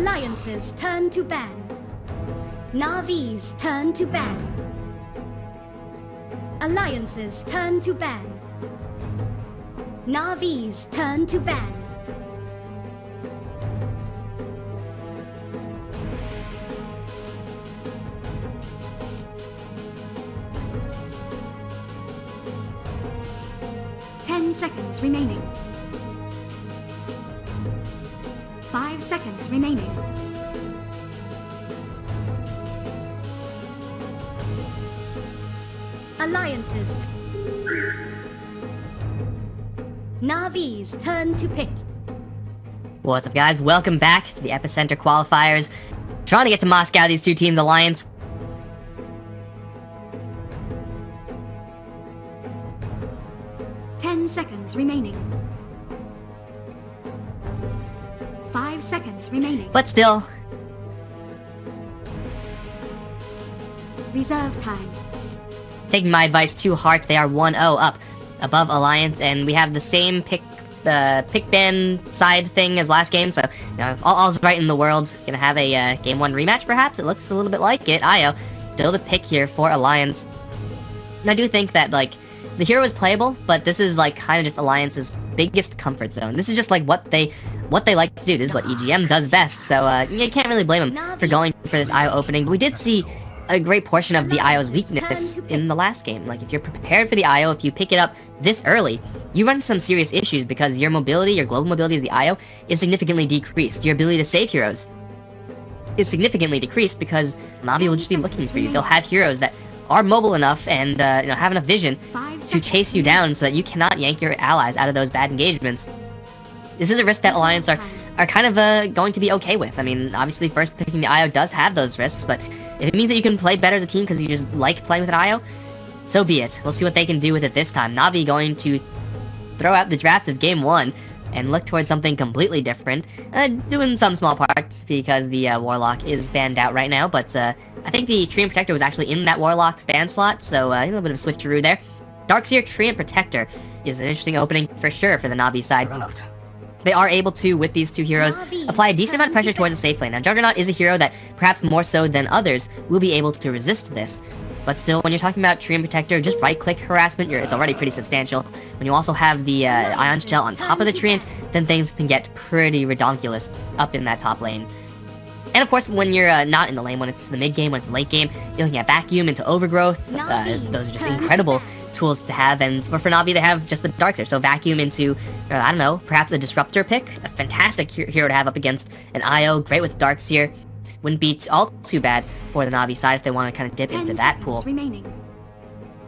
Alliance's turn to ban. Navi's turn to ban. Alliance's turn to ban. Navi's turn to ban. Seconds remaining. 5 seconds remaining. Alliances. Navi's turn to pick. What's up, guys? Welcome back to the Epicenter qualifiers. Trying to get to Moscow, these two teams' alliance. Seconds remaining. 5 seconds remaining. But still. Reserve time. Taking my advice to heart, they are 1-0 up above Alliance, and we have the same pick ban side thing as last game, so you know, all's right in the world. Gonna have a game 1 rematch, perhaps? It looks a little bit like it. Io, still the pick here for Alliance. And I do think that, like, the hero is playable, but this is like kind of just Alliance's biggest comfort zone. This is just like what they like to do. This is what EGM does best, so you can't really blame them for going for this IO opening. But we did see a great portion of the IO's weakness in the last game. Like, if you're prepared for the IO, if you pick it up this early, you run into some serious issues because your mobility, your global mobility as the IO, is significantly decreased. Your ability to save heroes is significantly decreased because Navi will just be looking for you. They'll have heroes that are mobile enough and you know, have enough vision to chase you down so that you cannot yank your allies out of those bad engagements. This is a risk that Alliance are kind of going to be okay with. I mean, obviously first picking the IO does have those risks, but if it means that you can play better as a team because you just like playing with an IO, so be it. We'll see what they can do with it this time. Navi going to throw out the draft of game 1 and look towards something completely different, doing some small parts because the Warlock is banned out right now, but I think the Tree and Protector was actually in that Warlock's ban slot, so a little bit of a switcheroo there. Darkseer, Tree, and Protector is an interesting opening for sure for the Navi side. They are able to, with these two heroes, apply a decent amount of pressure towards the safe lane. Now, Juggernaut is a hero that, perhaps more so than others, will be able to resist this. But still, when you're talking about Tree and Protector, just right-click harassment, it's already pretty substantial. When you also have the Ion Shell on top of the Treant, then things can get pretty redonkulous up in that top lane. And of course, when you're not in the lane, when it's the mid-game, when it's the late game, you're looking at Vacuum into Overgrowth. Those are just incredible tools to have, and for Navi, they have just the Darkseer. So Vacuum into, I don't know, perhaps a Disruptor pick. A fantastic hero to have up against an IO, great with Darkseer. Wouldn't be all too bad for the Navi side if they want to kind of dip into that pool.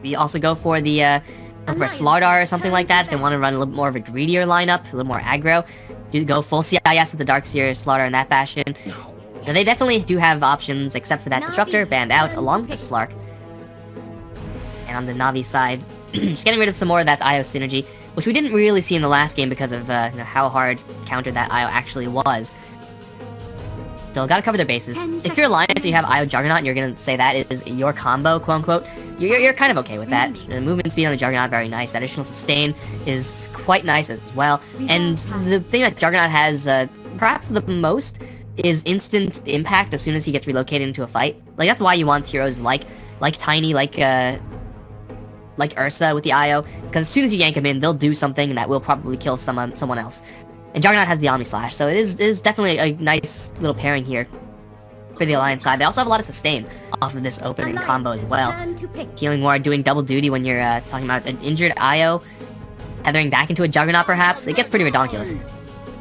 We also go for the, for Slardar or something like that if they want to run a little more of a greedier lineup, a little more aggro. Do go full CIS with the Darkseer, Slardar in that fashion. Now, they definitely do have options, except for that Disruptor, banned out, along with the Slark. And on the Navi side, just getting rid of some more of that IO synergy, which we didn't really see in the last game because of you know, how hard countered that IO actually was. Still, gotta cover their bases. If you're Alliance and you have IO Juggernaut and you're gonna say that is your combo, quote-unquote, you're kind of okay with that. The movement speed on the Juggernaut, very nice. That additional sustain is quite nice as well. And the thing that Juggernaut has, perhaps the most, is instant impact as soon as he gets relocated into a fight. Like, that's why you want heroes like Tiny, like Ursa with the IO, because as soon as you yank him in, they'll do something that will probably kill someone else. And Juggernaut has the Omni Slash, so it is definitely a nice little pairing here for the Alliance side. They also have a lot of sustain off of this opening combo as well. Healing Ward doing double duty when you're talking about an injured IO, tethering back into a Juggernaut perhaps. It gets pretty redonkulous.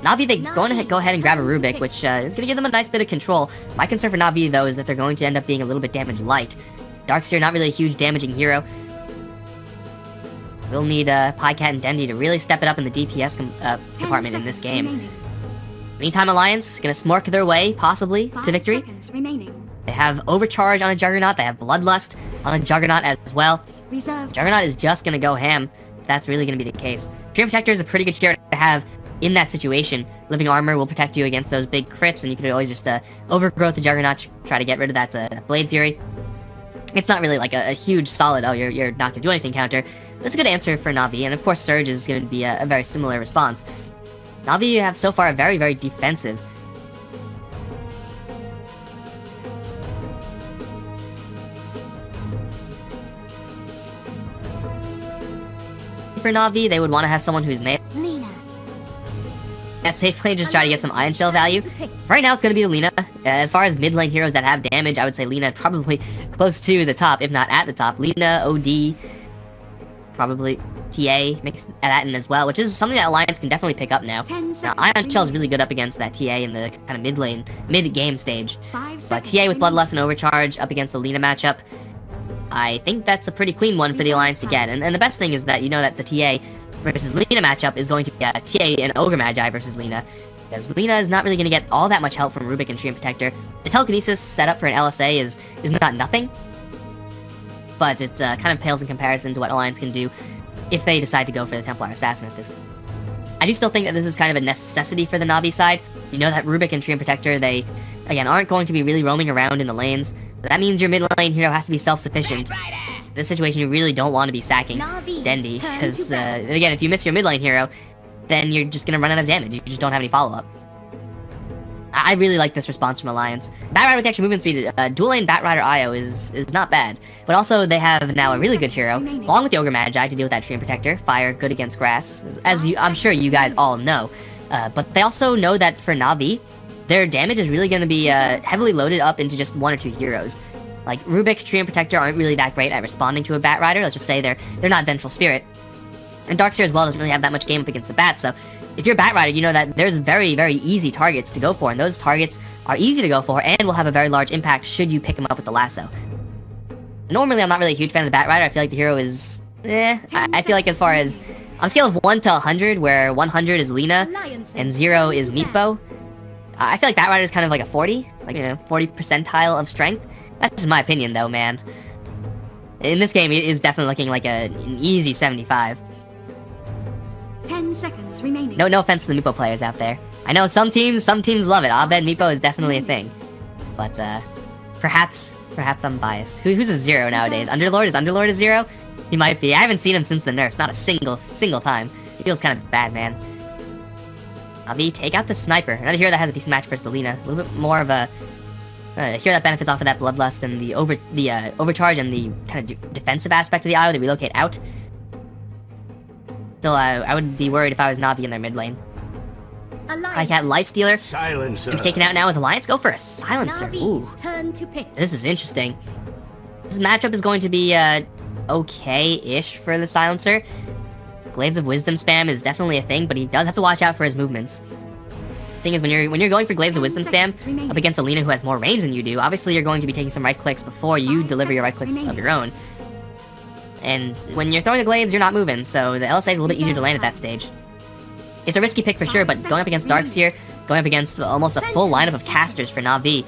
Navi, they go ahead and grab a Rubik, which is going to give them a nice bit of control. My concern for Navi, though, is that they're going to end up being a little bit damage light. Darkseer, not really a huge damaging hero. We'll need Pycat and Dendi to really step it up in the DPS department in this game. Meantime, Alliance gonna smork their way, possibly, to victory. They have Overcharge on a Juggernaut, they have Bloodlust on a Juggernaut as well. Juggernaut is just gonna go ham, if that's really gonna be the case. Tree Protector is a pretty good hero to have in that situation. Living Armor will protect you against those big crits, and you can always just overgrowth the Juggernaut, try to get rid of that Blade Fury. It's not really like a huge solid, oh, you're not gonna do anything counter. That's a good answer for Navi, and of course Surge is gonna be a very similar response. Navi have so far a very, very defensive for Navi, they would want to have someone who's made Lina. at safe lane, just try to get some Iron Shell value. Right now, it's going to be Lina. As far as mid lane heroes that have damage, I would say Lina probably close to the top, if not at the top. Lina, OD, probably TA, mix that in as well, which is something that Alliance can definitely pick up now. Now, Iron Shell is really good up against that TA in the kind of mid lane, mid-game stage. But TA with Bloodlust and Overcharge up against the Lina matchup, I think that's a pretty clean one for the Alliance to get. And the best thing is that you know that the TA versus Lina matchup is going to be a TA and Ogre Magi versus Lina. Because Lina is not really going to get all that much help from Rubik and Treant Protector. The telekinesis setup for an LSA is not nothing. But it kind of pales in comparison to what Alliance can do if they decide to go for the Templar Assassin at this. I do still think that this is kind of a necessity for the Navi side. You know that Rubik and Treant Protector, they, again, aren't going to be really roaming around in the lanes. That means your mid lane hero has to be self-sufficient. In this situation, you really don't want to be sacking Dendi, because, again, if you miss your mid lane hero, then you're just going to run out of damage. You just don't have any follow-up. I really like this response from Alliance. Batrider with extra movement speed, dual lane Batrider IO is not bad. But also, they have now a really good hero, along with the Ogre Magi, to deal with that Treant Protector. Fire, good against grass, as I'm sure you guys all know. But they also know that for Navi, their damage is really going to be heavily loaded up into just one or two heroes. Like, Rubik, Treant Protector aren't really that great at responding to a Batrider. Let's just say they're not Vengeful Spirit. And Darkseer as well doesn't really have that much game up against the Bat, so if you're Batrider, you know that there's very, very easy targets to go for, and those targets are easy to go for and will have a very large impact should you pick them up with the lasso. Normally, I'm not really a huge fan of the Batrider. I feel like the hero is, I feel like as far as, on a scale of 1 to 100, where 100 is Lina and 0 is Meatbo, I feel like Batrider is kind of like a 40, like, 40 percentile of strength. That's just my opinion, though, man. In this game, it is definitely looking like an easy 75. 10 seconds remaining. No offense to the Meepo players out there. I know some teams love it. Abed Meepo is definitely a thing. But, perhaps I'm biased. Who's a 0 nowadays? Underlord? Is Underlord a 0? He might be. I haven't seen him since the nerfs. Not a single time. He feels kind of bad, man. Navi, take out the Sniper. Another hero that has a decent match versus the Lina. A little bit more of a hero that benefits off of that Bloodlust and the Overcharge and the kind of defensive aspect of the IO, the relocate out. Still, I would be worried if I was Navi in their mid lane. I got Lifestealer. Silencer. Taken out now as Alliance. Go for a Silencer. Ooh. Turn to pick. This is interesting. This matchup is going to be, okay-ish for the Silencer. Glaives of Wisdom spam is definitely a thing, but he does have to watch out for his movements. Thing is, when you're going for Glaives of Wisdom spam up against a Lina who has more range than you do, obviously you're going to be taking some right clicks before you deliver your right clicks of your own. And when you're throwing the Glaives, you're not moving, so the LSA is a little bit easier to land at that stage. It's a risky pick for sure, but going up against Darkseer, going up against almost a full lineup of casters for Navi.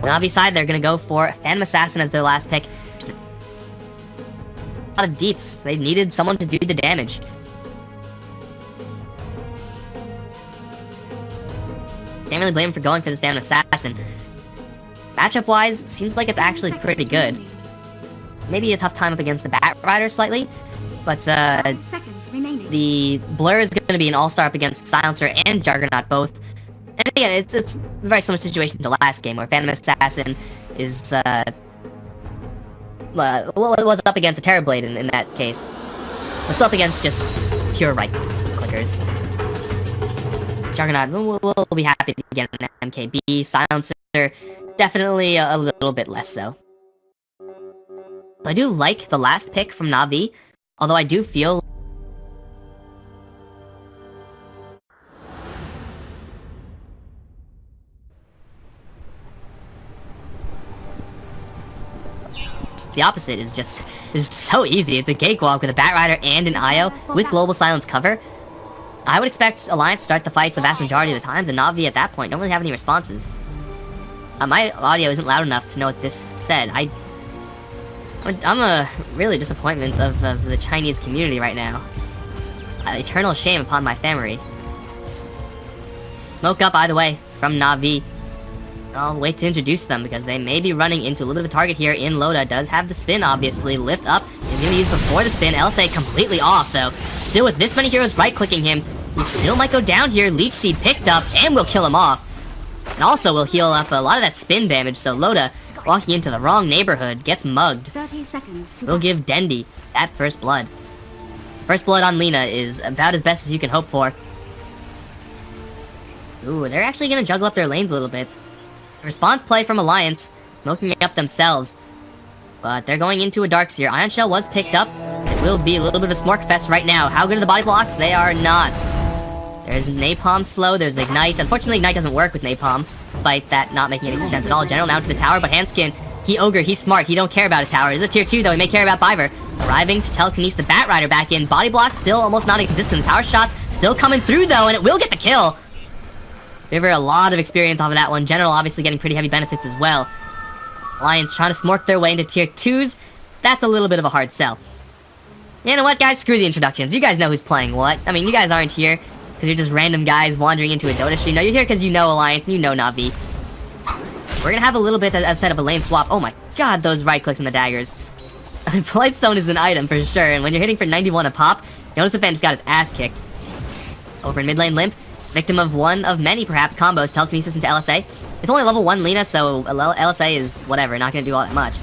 Navi side, they're gonna go for Phantom Assassin as their last pick. A lot of deeps. They needed someone to do the damage. Can't really blame him for going for this Phantom Assassin. Matchup-wise, seems like it's actually pretty good. Maybe a tough time up against the Batrider slightly, but the Blur is gonna be an all-star up against Silencer and Juggernaut both. And again, it's a very similar situation to the last game, where Phantom Assassin is, well, it was up against a Terrorblade in that case. It's up against just pure right clickers. Juggernaut, we'll be happy to get an MKB. Silencer, definitely a little bit less so. But I do like the last pick from Navi, although I do feel the opposite is just so easy. It's a cakewalk with a Batrider and an IO with Global Silence cover. I would expect Alliance to start the fights the vast majority of the times, and Navi at that point don't really have any responses. My audio isn't loud enough to know what this said. I'm a really disappointment of the Chinese community right now. Eternal shame upon my family. Smoke up either way from Navi. I'll wait to introduce them because they may be running into a little bit of a target here in Loda. Does have the spin, obviously. Lift up is going to use before the spin. LSA completely off, though. Still with this many heroes right-clicking him, he still might go down here. Leech Seed picked up and will kill him off. And also will heal up a lot of that spin damage, so Loda, walking into the wrong neighborhood, gets mugged. 30 seconds to We'll give Dendi that first blood. First blood on Lina is about as best as you can hope for. Ooh, they're actually going to juggle up their lanes a little bit. Response play from Alliance, smoking up themselves. But they're going into a Darkseer. Ion Shell was picked up. It will be a little bit of a Smork Fest right now. How good are the body blocks? They are not. There's Napalm slow, there's Ignite. Unfortunately, Ignite doesn't work with Napalm, despite that not making any sense at all. General now to the tower, but Handskin, he Ogre, he's smart. He don't care about a tower. He's a tier 2, though. He may care about Biver. Arriving to telekinesis the Bat Rider back in. Body block still almost non-existent. Tower shots still coming through, though, and it will get the kill. River, a lot of experience off of that one. General obviously getting pretty heavy benefits as well. Alliance trying to smork their way into tier 2s. That's a little bit of a hard sell. You know what, guys? Screw the introductions. You guys know who's playing what. I mean, you guys aren't here because you're just random guys wandering into a Dota stream. No, you're here because you know Alliance and you know Navi. We're gonna have a little bit as a set of a lane swap. Oh my god, those right clicks and the daggers. Blightstone is an item for sure, and when you're hitting for 91 a pop, Yonosafan just got his ass kicked. Over in mid lane Limp. Victim of one of many, perhaps, combos. Telekinesis into LSA. It's only level 1 Lina, so LSA is whatever, not gonna do all that much.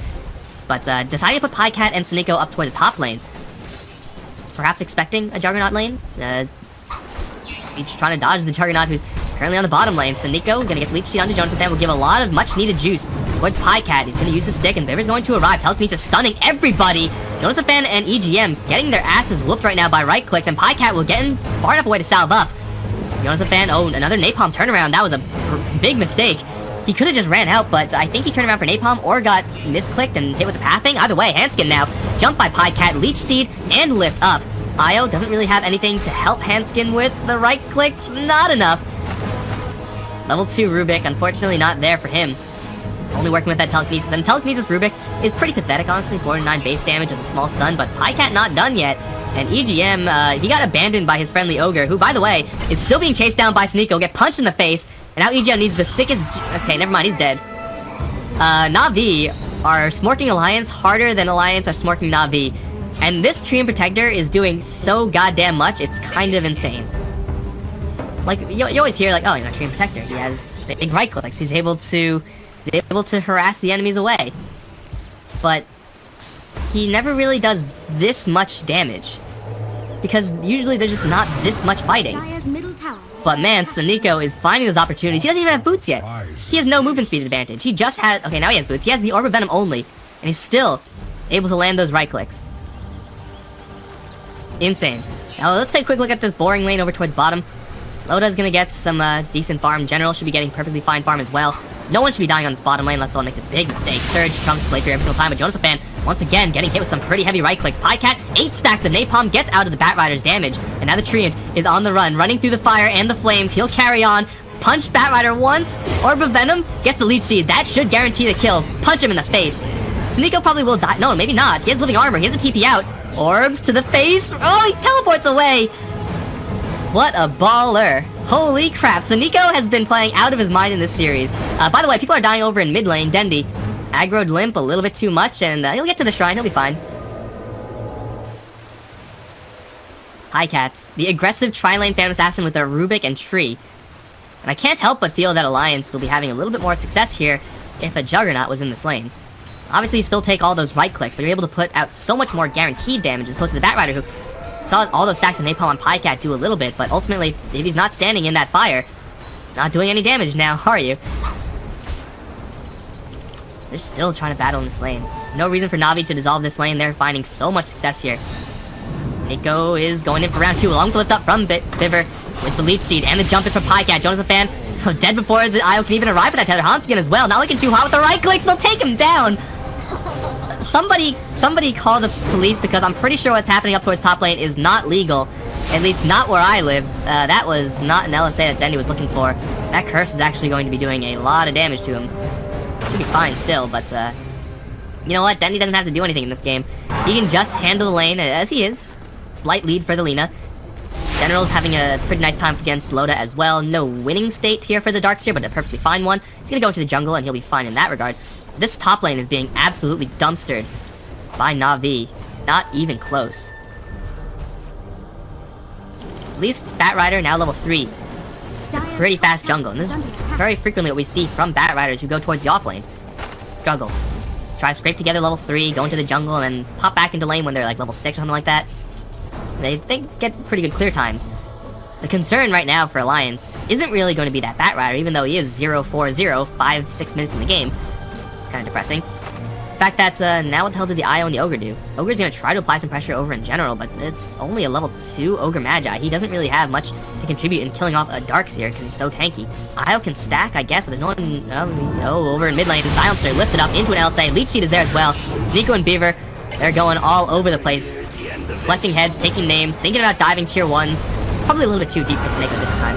But, deciding to put Pycat and Suniko up towards the top lane. Perhaps expecting a Juggernaut lane. Each trying to dodge the Juggernaut, who's currently on the bottom lane. Suniko gonna get Leech Seed onto Jonas, will give a lot of much-needed juice towards Pycat. He's gonna use his stick, and Viver's going to arrive. Telekinesis stunning everybody. Jonas and EGM getting their asses whooped right now by right clicks, and Pycat will get in far enough away to salve up. Yonosafan, oh, another Napalm turnaround. That was a big mistake. He could have just ran out, but I think he turned around for Napalm or got misclicked and hit with the pathing. Either way, Handskin now. Jump by Pycat, Leech Seed, and lift up. Io doesn't really have anything to help Handskin with. The right clicks, not enough. Level 2 Rubik, unfortunately not there for him. Only working with that Telekinesis, and Telekinesis Rubik is pretty pathetic, honestly. 49 base damage with a small stun, but Pycat not done yet. And EGM, he got abandoned by his friendly Ogre, who, by the way, is still being chased down by Suniko, get punched in the face, and now EGM needs the sickest... Okay, never mind, he's dead. Navi are smorking Alliance harder than Alliance are smorking Navi. And this Tree and Protector is doing so goddamn much, it's kind of insane. Like, you always hear, like, oh, you know, Tree and Protector, he has big right clicks, he's able to harass the enemies away. But he never really does this much damage. Because usually there's just not this much fighting. But man, Suniko is finding those opportunities. He doesn't even have boots yet. He has no movement speed advantage. He just has... Okay, now he has boots. He has the Orb of Venom only. And he's still able to land those right clicks. Insane. Now let's take a quick look at this boring lane over towards bottom. Loda's gonna get some decent farm. General should be getting perfectly fine farm as well. No one should be dying on this bottom lane unless someone makes a big mistake. Surge, Trunks, play through every single time, but Jonosafan, once again, getting hit with some pretty heavy right clicks. Pycat, 8 stacks of Napalm, gets out of the Bat Rider's damage, and now the Treant is on the run, running through the fire and the flames. He'll carry on, punch Bat Rider once, Orb of Venom, gets the Leech Seed. That should guarantee the kill. Punch him in the face. Suniko probably will die. No, maybe not. He has living armor. He has a TP out. Orbs to the face. Oh, he teleports away. What a baller. Holy crap, Suniko has been playing out of his mind in this series. By the way, people are dying over in mid lane. Dendi aggroed Limp a little bit too much, and he'll get to the shrine, he'll be fine. Pycat, the aggressive tri-lane Phantom Assassin with their Rubik and Tree. And I can't help but feel that Alliance will be having a little bit more success here if a Juggernaut was in this lane. Obviously, you still take all those right clicks, but you're able to put out so much more guaranteed damage as opposed to the Bat Rider, who saw all those stacks of Napalm on Pycat do a little bit, but ultimately, if he's not standing in that fire, not doing any damage now, are you? They're still trying to battle in this lane. No reason for Navi to dissolve this lane. They're finding so much success here. Nico is going in for round 2, along with the lift up from Biver with the Leech Seed and the jump in from Pycat. Jonosafan, dead before the Io can even arrive with that tether. Hanskin as well, not looking too hot with the right clicks. They'll take him down. Somebody call the police, because I'm pretty sure what's happening up towards top lane is not legal. At least not where I live. That was not an LSA that Dendi was looking for. That curse is actually going to be doing a lot of damage to him. Should be fine still, but you know what? Dendi doesn't have to do anything in this game. He can just handle the lane as he is. Light lead for the Lina. General's having a pretty nice time against Loda as well. No winning state here for the Darkseer, but a perfectly fine one. He's gonna go into the jungle and he'll be fine in that regard. This top lane is being absolutely dumpstered by Navi. Not even close. At least Batrider now level 3. It's a pretty fast jungle, and this is very frequently what we see from Batriders who go towards the off lane. Jungle. Try to scrape together level 3, go into the jungle, and then pop back into lane when they're like level 6 or something like that. They get pretty good clear times. The concern right now for Alliance isn't really going to be that Batrider, even though he is 0-4-0, 5-6 minutes in the game. It's kind of depressing. The fact that, now what the hell did the Io and the Ogre do? Ogre's gonna try to apply some pressure over in general, but it's only a level 2 Ogre Magi. He doesn't really have much to contribute in killing off a Darkseer, because he's so tanky. Io can stack, I guess, but there's no one... over in mid lane. Silencer lifted up into an LSA. Leech Seed is there as well. Sneeko and Beaver, they're going all over the place. Collecting heads, taking names, thinking about diving tier 1s. Probably a little bit too deep for Sneeko this time.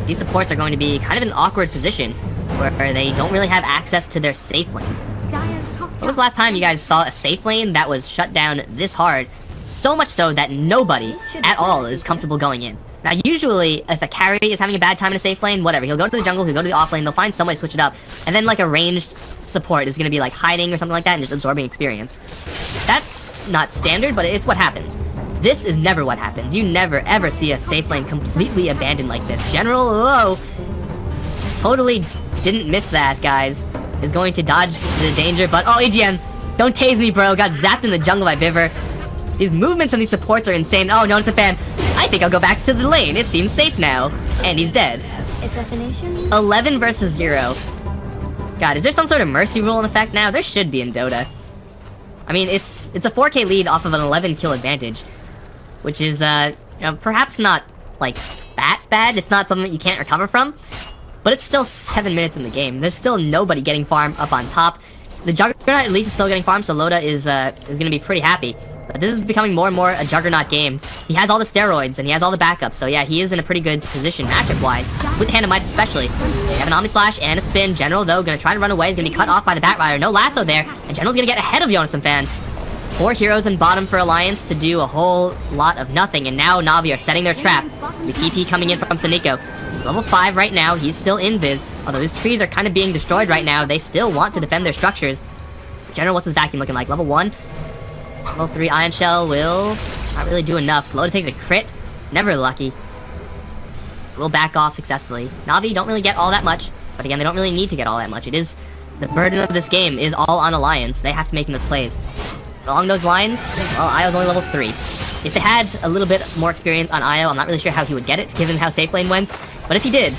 These supports are going to be kind of in an awkward position, where they don't really have access to their safe lane. When was the last time you guys saw a safe lane that was shut down this hard? So much so that nobody at all is comfortable going in. Now usually, if a carry is having a bad time in a safe lane, whatever, he'll go to the jungle, he'll go to the off lane, they'll find some way to switch it up, and then like a ranged support is gonna be like hiding or something like that and just absorbing experience. That's not standard, but it's what happens. This is never what happens. You never ever see a safe lane completely abandoned like this. General, whoa, totally didn't miss that, guys. Is going to dodge the danger, but oh, EGM, don't tase me, bro. Got zapped in the jungle by Viver. These movements from these supports are insane. Oh, notice the fan. I think I'll go back to the lane. It seems safe now. And he's dead. Assassination? 11 versus 0. God, is there some sort of mercy rule in effect now? There should be in Dota. I mean, it's a 4K lead off of an 11 kill advantage, which is, perhaps not, like, that bad. It's not something that you can't recover from. But it's still 7 minutes in the game. There's still nobody getting farm up on top. The Juggernaut at least is still getting farm, so Loda is gonna be pretty happy. But this is becoming more and more a Juggernaut game. He has all the steroids, and he has all the backups, so yeah, he is in a pretty good position matchup-wise, with Hand of Might especially. They have an Omni Slash and a spin. General, though, gonna try to run away. He's gonna be cut off by the Batrider. No lasso there, and General's gonna get ahead of Yonasan fan. 4 heroes in bottom for Alliance to do a whole lot of nothing, and now Navi are setting their trap. The TP coming in from Sneeko. He's level 5 right now, he's still invis. Although his trees are kind of being destroyed right now, they still want to defend their structures. General, what's his vacuum looking like? Level 1? Level 3 Ion Shell will not really do enough. Loda takes a crit, never lucky. Will back off successfully. Navi don't really get all that much, but again, they don't really need to get all that much. It is, the burden of this game is all on Alliance. They have to make those plays. Along those lines, well, Io's only level 3. If they had a little bit more experience on Io, I'm not really sure how he would get it, given how safe lane went. But if he did,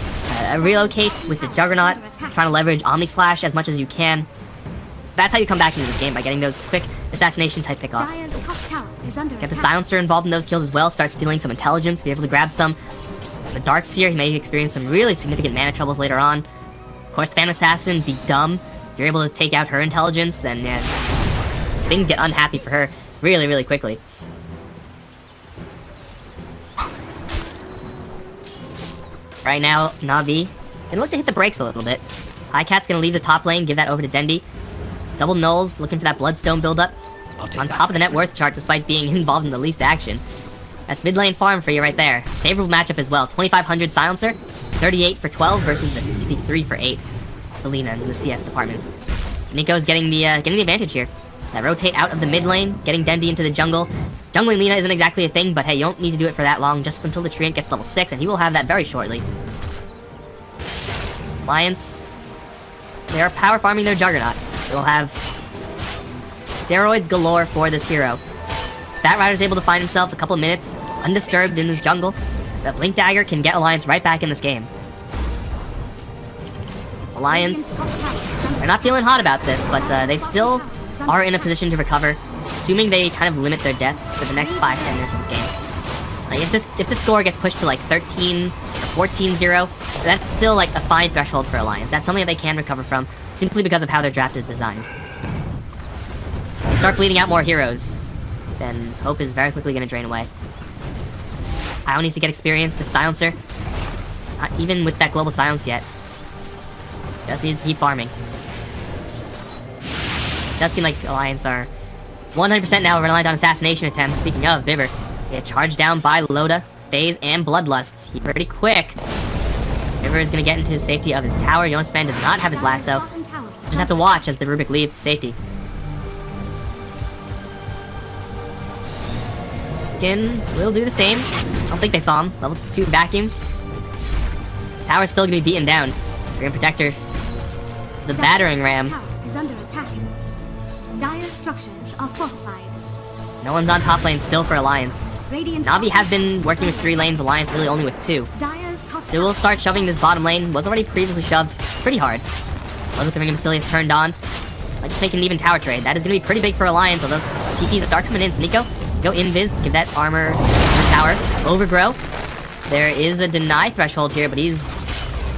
relocate with the Juggernaut, trying to leverage Omni Slash as much as you can. That's how you come back into this game, by getting those quick assassination type pickoffs. Get the Silencer involved in those kills as well, start stealing some intelligence, be able to grab some. The Darkseer, he may experience some really significant mana troubles later on. Of course, the Phantom Assassin, be dumb. If you're able to take out her intelligence, then yeah, things get unhappy for her really, really quickly. Right now, Navi can look to hit the brakes a little bit. Highcat's gonna leave the top lane, give that over to Dendi. Double Nulls, looking for that Bloodstone buildup. On top of the net worth chart, despite being involved in the least action. That's mid lane farm for you right there. Favorable matchup as well. 2500 Silencer, 38 for 12 versus the 63 for 8. Selena in the CS department. Nico's getting the advantage here. That rotate out of the mid lane, getting Dendi into the jungle. Jungling Lina isn't exactly a thing, but hey, you don't need to do it for that long, just until the Treant gets level 6, and he will have that very shortly. Alliance, they are power farming their Juggernaut. They will have steroids galore for this hero. Batrider's able to find himself a couple of minutes, undisturbed in this jungle. That Blink Dagger can get Alliance right back in this game. Alliance, they're not feeling hot about this, but they still are in a position to recover, assuming they kind of limit their deaths for the next 5-10 minutes of this game. If this score gets pushed to like 13 or 14-0, that's still like a fine threshold for Alliance. That's something that they can recover from, simply because of how their draft is designed. They start bleeding out more heroes, then hope is very quickly going to drain away. Io needs to get experience. The Silencer, not even with that global silence yet. Just needs to keep farming. Does seem like Alliance are 100% now reliant on assassination attempts. Speaking of, Viver Yeah, charged down by Loda, Phase, and Bloodlust. He's pretty quick. River is gonna get into his safety of his tower. Yonespan does not have his lasso. Just have to watch as the Rubik leaves to safety. Again, will do the same. I don't think they saw him. Level 2 vacuum. Tower's still gonna be beaten down. Grim Protector. The battering ram. Is under attack. Dire structures are fortified. No one's on top lane still for Alliance. Radiant's Navi has been working with 3 lanes, Alliance really only with 2. Dire's top They will start shoving this bottom lane. Was already previously shoved pretty hard. Love with the Ring of Basilius turned on. Like just making an even tower trade. That is going to be pretty big for Alliance. Although TPs are coming in. Sneeko, go invis, give that armor to the tower. Overgrow. There is a deny threshold here, but he's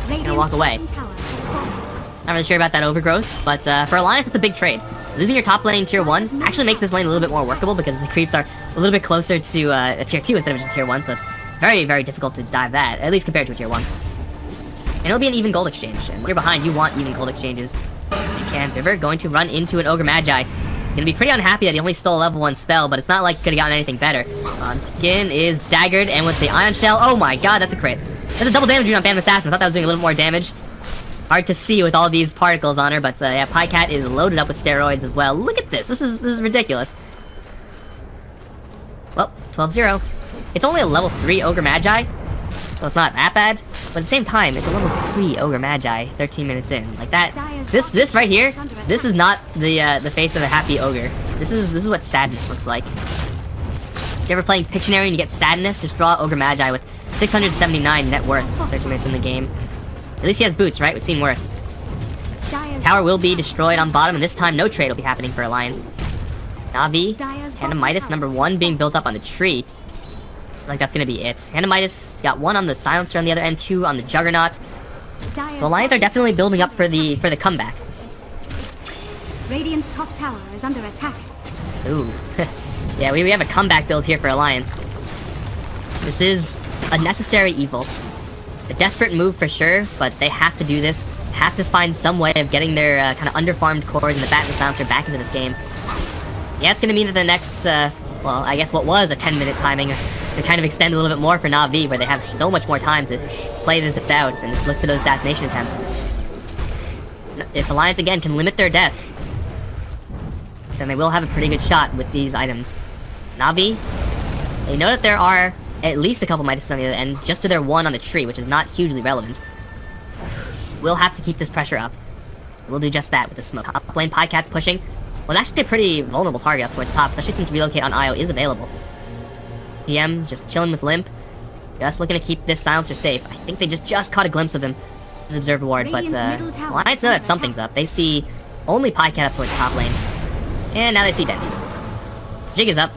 gonna walk away. Not really sure about that overgrowth, but for Alliance, it's a big trade. Losing your top lane tier 1 actually makes this lane a little bit more workable because the creeps are a little bit closer to a tier 2 instead of just tier 1, so it's very, very difficult to dive that, at least compared to a tier 1. And it'll be an even gold exchange, and when you're behind, you want even gold exchanges. You can. River going to run into an Ogre Magi. He's gonna be pretty unhappy that he only stole a level 1 spell, but it's not like he could've gotten anything better. On Skin is daggered, and with the Ion Shell, oh my god, that's a crit. That's a double damage unit on Phantom Assassin. I thought that was doing a little more damage. Hard to see with all these particles on her, but yeah, Pycat is loaded up with steroids as well. Look at this. This is ridiculous. Well, 12-0. It's only a level 3 Ogre Magi, so it's not that bad. But at the same time, it's a level 3 Ogre Magi 13 minutes in. Like that. This right here, this is not the face of a happy ogre. This is what sadness looks like. If you're ever playing Pictionary and you get sadness, just draw Ogre Magi with 679 net worth 13 minutes in the game. At least he has boots, right? We've seen worse. Tower will be destroyed on bottom, and this time no trade will be happening for Alliance. Navi, Handamitis number 1 being built up on the tree. Like that's gonna be it. Handamitis got 1 on the Silencer on the other end, 2 on the Juggernaut. So Alliance are definitely building up for the comeback. Radiant's top tower is under attack. Ooh. Yeah, we have a comeback build here for Alliance. This is a necessary evil. A desperate move for sure, but they have to do this. Have to find some way of getting their kind of underfarmed cores and the Bat and the Silencer back into this game. Yeah, it's gonna mean that the next, well, I guess what was a 10-minute timing is to kind of extend a little bit more for Navi, where they have so much more time to play this out and just look for those assassination attempts. If Alliance again can limit their deaths, then they will have a pretty good shot with these items. Navi, they know that there are at least a couple Midas on the other end, just to their 1 on the tree, which is not hugely relevant. We'll have to keep this pressure up. We'll do just that with the smoke. Top lane Pycat's pushing. Well, it's actually a pretty vulnerable target up towards top, especially since Relocate on IO is available. GM's just chilling with Limp. Just looking to keep this Silencer safe. I think they just caught a glimpse of him. This Observer Ward, but Alliance know that something's up. They see only Pycat up towards top lane. And now they see Dendi. Jig is up.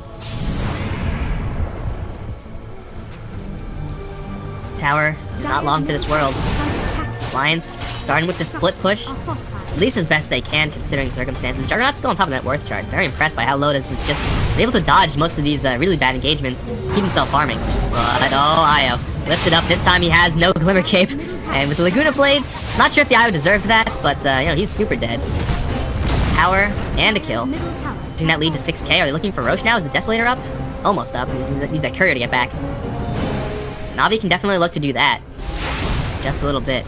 Tower is not long for this world. Alliance starting with the split push. At least as best they can considering the circumstances. Juggernaut's still on top of that worth chart. Very impressed by how Loda's just able to dodge most of these really bad engagements. Keep himself farming. But oh, Io. Lifted up. This time he has no Glimmer Cape. And with the Laguna Blade, not sure if the Io deserved that, but you know, he's super dead. Tower and a kill. Pushing that lead to 6k. Are they looking for Roche now? Is the Desolator up? Almost up. Needs that courier to get back. Navi can definitely look to do that. Just a little bit.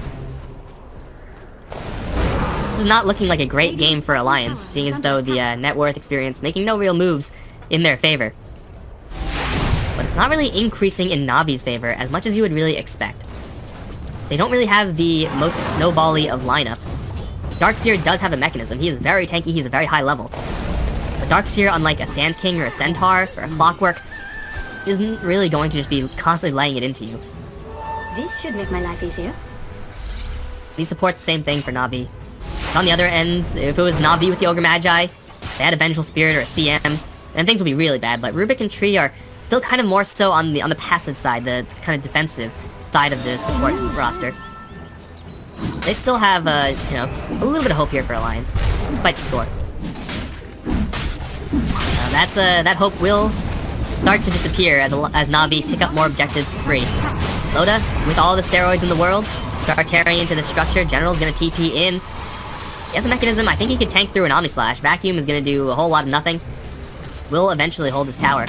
This is not looking like a great game for Alliance, seeing as though the net worth experience making no real moves in their favor. But it's not really increasing in Navi's favor as much as you would really expect. They don't really have the most snowbally of lineups. Darkseer does have a mechanism. He is very tanky, he's a very high level. But Darkseer, unlike a Sand King or a Centaur or a Clockwork, isn't really going to just be constantly laying it into you. This should make my life easier. He supports the same thing for Navi. On the other end, if it was Navi with the Ogre Magi, they had a Vengeful Spirit or a CM, then things would be really bad. But Rubik and Tree are still kind of more so on the passive side, the kind of defensive side of the support roster. They still have, you know, a little bit of hope here for Alliance. Fight the score. That hope will start to disappear as Navi pick up more objectives for free. Loda, with all the steroids in the world, start tearing into the structure. General's gonna TP in. He has a mechanism. I think he could tank through an Omni Slash. Vacuum is gonna do a whole lot of nothing. Will eventually hold his tower.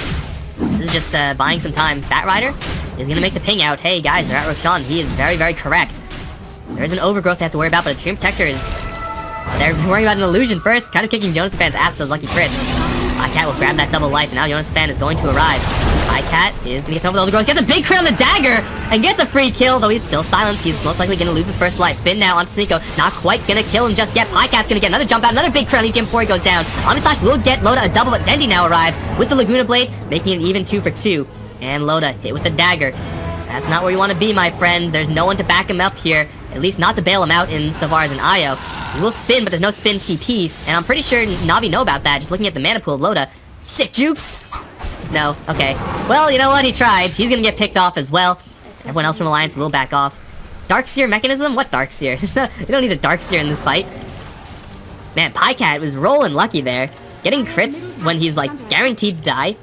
This is just buying some time. Bat Rider is gonna make the ping out. Hey guys, they're at Roshan. He is very, very correct. There's an overgrowth they have to worry about, but a Dream Protector is... they're worrying about an illusion first, kind of kicking JoNasFan's ass to those lucky crits. PieCat will grab that double life, and now JoNasFan is going to arrive. PieCat is gonna get some of the overgrowth, gets a big crit on the dagger, and gets a free kill, though he's still silenced. He's most likely gonna lose his first life. Spin now onto Sneeko, not quite gonna kill him just yet. PieCat's gonna get another jump out, another big crit on EGM before he goes down. Omnislash will get Loda a double, but Dendi now arrives with the Laguna Blade, making it even 2 for 2. And Loda hit with the dagger. That's not where you want to be, my friend. There's no one to back him up here. At least not to bail him out in so far as an IO. He will spin, but there's no spin TPs. And I'm pretty sure Navi know about that, just looking at the mana pool of Loda. Sick jukes! No, okay. Well, you know what? He tried. He's gonna get picked off as well. Everyone else from Alliance will back off. Darkseer mechanism? What Darkseer? You don't need a Darkseer in this fight. Man, PieCat was rolling lucky there. Getting crits when he's, like, guaranteed to die.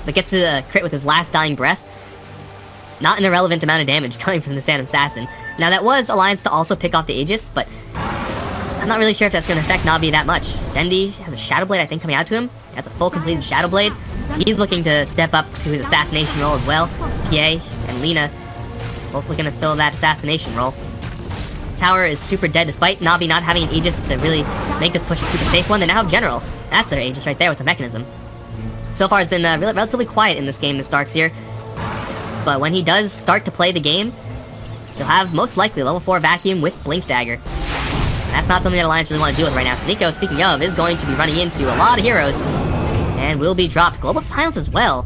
But gets a crit with his last dying breath. Not an irrelevant amount of damage coming from this Phantom Assassin. Now, that was Alliance to also pick off the Aegis, but I'm not really sure if that's going to affect Navi that much. Dendi has a Shadow Blade, I think, coming out to him. That's a full completed Shadow Blade. He's looking to step up to his assassination role as well. PA and Lina both looking to fill that assassination role. Tower is super dead despite Navi not having an Aegis to really make this push a super safe one. They now have General. That's their Aegis right there with the mechanism. So far, it's been relatively quiet in this game, this Darkseer. But when he does start to play the game, he'll have most likely level 4 Vacuum with Blink Dagger. And that's not something that Alliance really want to deal with right now. Sneeko, speaking of, is going to be running into a lot of heroes. And will be dropped. Global Silence as well.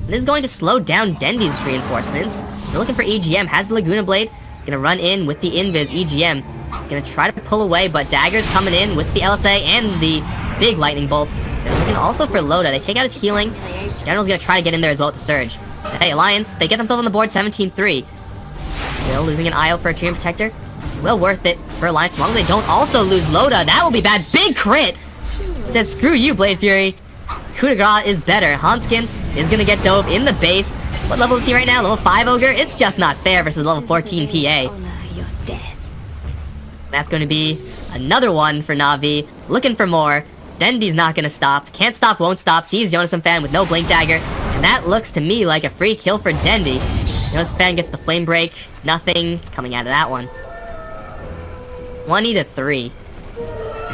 This is going to slow down Dendi's reinforcements. They're looking for EGM, has the Laguna Blade. Gonna run in with the Invis, EGM. Gonna try to pull away, but Dagger's coming in with the LSA and the big Lightning Bolt. They're looking also for Loda. They take out his healing. General's gonna try to get in there as well with the Surge. Hey, Alliance, they get themselves on the board 17-3. Still losing an IO for a Treant Protector. Well worth it for Alliance, as long as they don't also lose Loda. That will be bad. Big crit! It says, screw you, Blade Fury. Coup de grace is better. Hanskin is gonna get dove in the base. What level is he right now? Level 5 Ogre? It's just not fair versus level 14 PA. That's gonna be another one for Navi. Looking for more. Dendi's not gonna stop. Can't stop, won't stop. Sees JoNasFan with no Blink Dagger. And that looks to me like a free kill for Dendi. JoNasFan gets the Flame Break. Nothing coming out of that one. 20-3.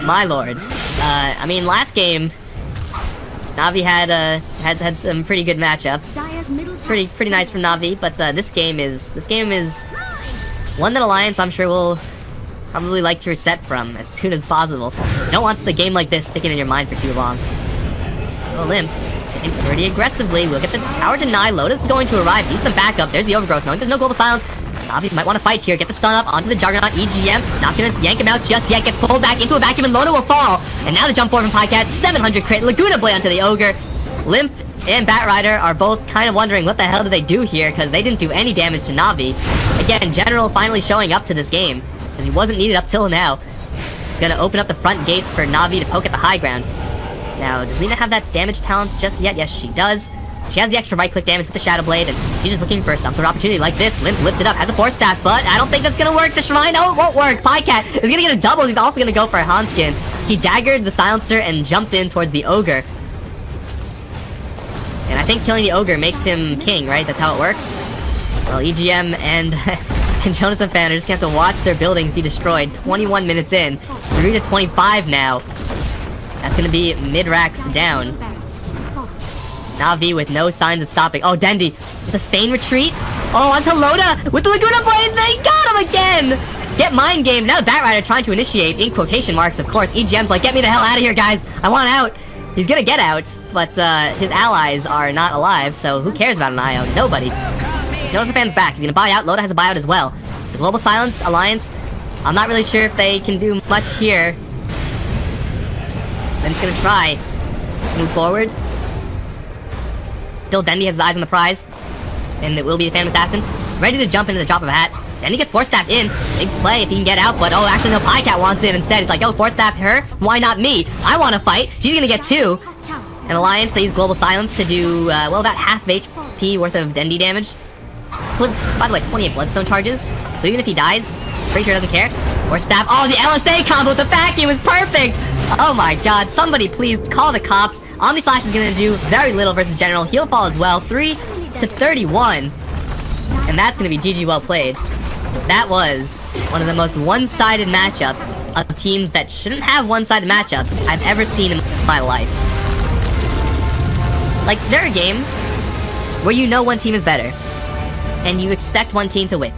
My lord. I mean, last game, Navi had some pretty good matchups. Pretty nice from Navi, but this game is one that Alliance I'm sure will probably like to reset from as soon as possible. You don't want the game like this sticking in your mind for too long. Oh, Limp. And pretty aggressively. We'll get the tower denied. Loda's going to arrive. Needs some backup. There's the overgrowth. Knowing there's no global silence. Navi might want to fight here. Get the stun up onto the Juggernaut. EGM. Not gonna yank him out just yet. Gets pulled back into a vacuum and Loda will fall. And now the jump forward from PieCat. 700 crit. Laguna Blade onto the Ogre. Limp and Bat Rider are both kind of wondering what the hell do they do here because they didn't do any damage to Navi. Again, General finally showing up to this game because he wasn't needed up till now. Gonna open up the front gates for Navi to poke at the high ground. Now, does Lina have that damage talent just yet? Yes, she does. She has the extra right-click damage with the Shadow Blade, and she's just looking for some sort of opportunity like this. Limp lifted up, has a Force Staff, but I don't think that's gonna work. The Shrine, no, it won't work. PieCat is gonna get a double. He's also gonna go for a Hanskin. He daggered the Silencer and jumped in towards the Ogre. And I think killing the Ogre makes him king, right? That's how it works? Well, EGM and JoNasFan are just gonna have to watch their buildings be destroyed. 21 minutes in. 3-25 now. That's gonna be mid-racks down. Navi with no signs of stopping. Oh, Dendi with a Feign Retreat. Oh, onto Loda with the Laguna Blade. They got him again! Get Mind Game. Now the Bat Rider trying to initiate, in quotation marks, of course. EGM's like, get me the hell out of here, guys. I want out. He's gonna get out, but his allies are not alive, so who cares about an IO? Nobody. JoNasFan's back. He's gonna buy out. Loda has a buyout as well. The Global Silence Alliance, I'm not really sure if they can do much here. Then he's gonna try move forward. Still, Dendi has his eyes on the prize, and it will be the Phantom Assassin. Ready to jump into the drop of a hat. Dendi gets Force Staffed in. Big play if he can get out, but oh, actually no, PieCat wants in instead. It's like, oh, Force Staff her? Why not me? I want to fight. She's gonna get 2. An Alliance, they use Global Silence to do, well, about half HP worth of Dendi damage. It was, by the way, 28 Bloodstone charges, so even if he dies, pretty sure doesn't care. Force Staff. Oh, the LSA combo with the vacuum is perfect! Oh my god, somebody please call the cops. Omni Slash is gonna do very little versus General. Heal Fall as well. 3 to 31. And that's gonna be GG well played. That was one of the most one-sided matchups of teams that shouldn't have one-sided matchups I've ever seen in my life. Like, there are games where you know one team is better, and you expect one team to win.